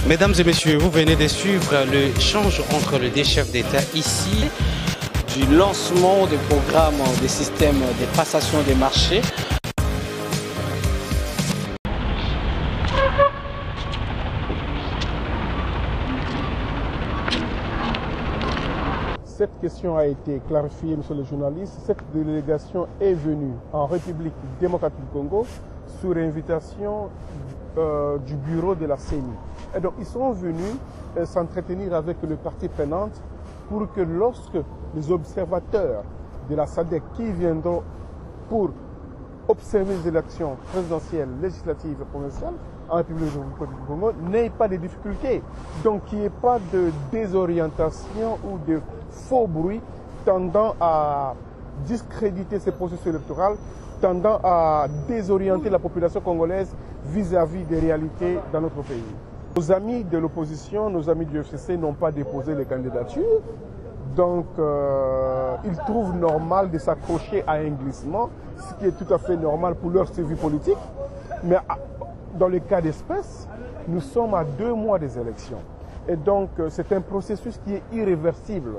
Mesdames et messieurs, vous venez de suivre l'échange entre les deux chefs d'État ici. Du lancement des programmes des systèmes de passation des marchés. Cette question a été clarifiée, monsieur le journaliste. Cette délégation est venue en République démocratique du Congo sur invitation du bureau de la CENI. Et donc, ils sont venus s'entretenir avec le parti prenante pour que lorsque les observateurs de la SADC qui viendront pour observer les élections présidentielles, législatives et provinciales en République démocratique du Congo n'aient pas de difficultés. Donc, qu'il n'y ait pas de désorientation ou de faux bruits tendant à discréditer ces processus électoraux, tendant à désorienter la population congolaise vis-à-vis des réalités dans notre pays. Nos amis de l'opposition, nos amis du FCC n'ont pas déposé les candidatures, donc ils trouvent normal de s'accrocher à un glissement, ce qui est tout à fait normal pour leur survie politique. Mais dans le cas d'espèce, nous sommes à 2 mois des élections. Et donc c'est un processus qui est irréversible.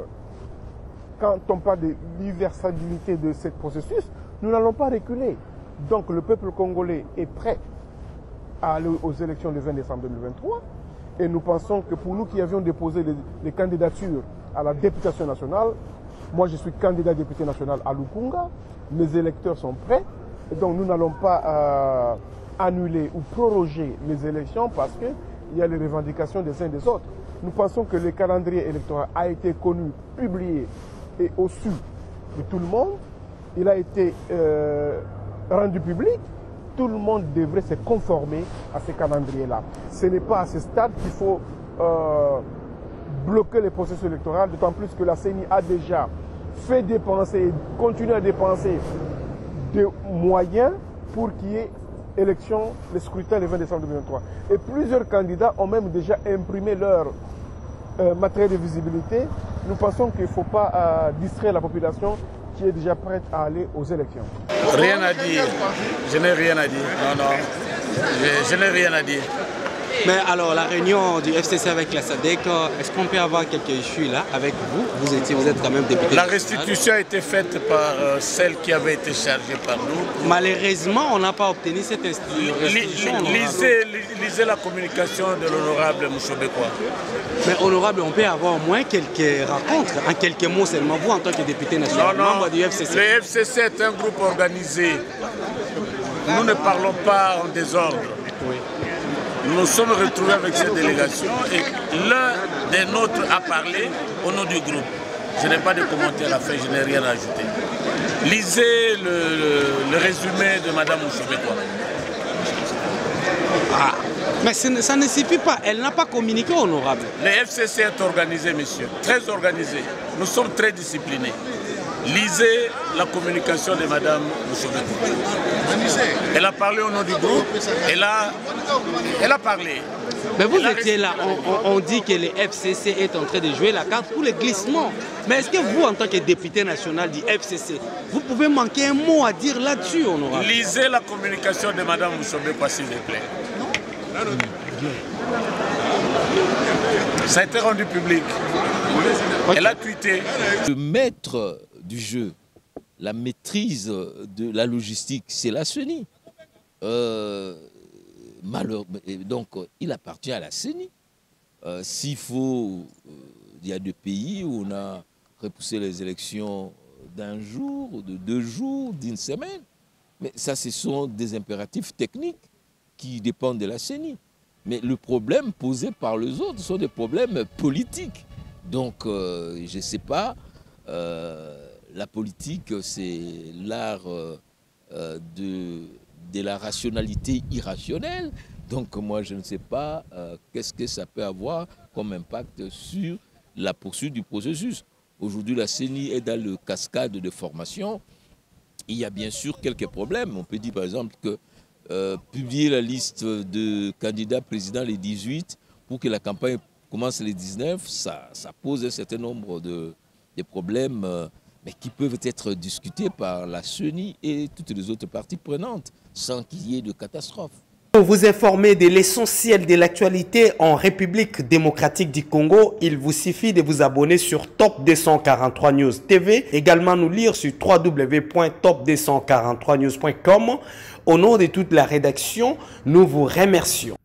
Quand on parle de l'irréversibilité de ce processus, nous n'allons pas reculer. Donc le peuple congolais est prêt à aller aux élections le 20 décembre 2023. Et nous pensons que pour nous qui avions déposé les candidatures à la députation nationale, moi je suis candidat député national à Lukunga, mes électeurs sont prêts. Et donc nous n'allons pas annuler ou proroger les élections parce qu'il y a les revendications des uns et des autres. Nous pensons que le calendrier électoral a été connu, publié et au su de tout le monde. Il a été rendu public. Tout le monde devrait se conformer à ce calendrier-là. Ce n'est pas à ce stade qu'il faut bloquer les processus électoraux, d'autant plus que la CENI a déjà fait dépenser et continue à dépenser des moyens pour qu'il y ait élection, le scrutin le 20 décembre 2023. Et plusieurs candidats ont même déjà imprimé leur matériel de visibilité. Nous pensons qu'il ne faut pas distraire la population qui est déjà prête à aller aux élections. Rien à dire. Je n'ai rien à dire. Non, non. Je n'ai rien à dire. Mais alors, la réunion du FCC avec la SADC, est-ce qu'on peut avoir quelques issues là avec vous? Vous êtes quand même député. La restitution a été faite par celle qui avait été chargée par nous. Malheureusement, on n'a pas obtenu cette restitution. Lisez la communication de l'honorable Mouchobekwa. Mais honorable, on peut avoir au moins quelques rencontres, en quelques mots seulement, vous en tant que député national, membre du FCC. Le FCC est un groupe organisé. Nous ne parlons pas en désordre. Oui. Nous nous sommes retrouvés avec cette délégation et l'un des nôtres a parlé au nom du groupe. Je n'ai pas de commentaire à faire, je n'ai rien à ajouter. Lisez le résumé de Mme Mouchobekwa. Ah, mais ça ne suffit pas, elle n'a pas communiqué, honorable. Le FCC est organisé, monsieur, très organisé. Nous sommes très disciplinés. Lisez la communication de Mme Mouchobekwa. Elle a parlé au nom du groupe, elle a parlé. Mais vous étiez là, on dit que le FCC est en train de jouer la carte pour le glissement. Mais est-ce que vous, en tant que député national du FCC, vous pouvez manquer un mot à dire là-dessus, honorable? Lisez la communication de Mme Mouchobekwa, s'il vous plaît. Ça a été rendu public. Elle a tweeté. Le maître du jeu, la maîtrise de la logistique, c'est la CENI. Donc, il appartient à la CENI. S'il faut, il y a des pays où on a repoussé les élections d'un jour, de 2 jours, d'une semaine. Mais ça, ce sont des impératifs techniques qui dépendent de la CENI. Mais le problème posé par les autres sont des problèmes politiques. Donc, je ne sais pas, la politique, c'est l'art de la rationalité irrationnelle. Donc, moi, je ne sais pas qu'est-ce que ça peut avoir comme impact sur la poursuite du processus. Aujourd'hui, la CENI est dans le cascade de formation. Il y a bien sûr quelques problèmes. On peut dire, par exemple, que publier la liste de candidats présidents les 18 pour que la campagne commence les 19, ça pose un certain nombre de problèmes mais qui peuvent être discutés par la CENI et toutes les autres parties prenantes sans qu'il y ait de catastrophe. Pour vous informer de l'essentiel de l'actualité en République démocratique du Congo, il vous suffit de vous abonner sur Top 243 News TV. Également nous lire sur www.top243news.com. Au nom de toute la rédaction, nous vous remercions.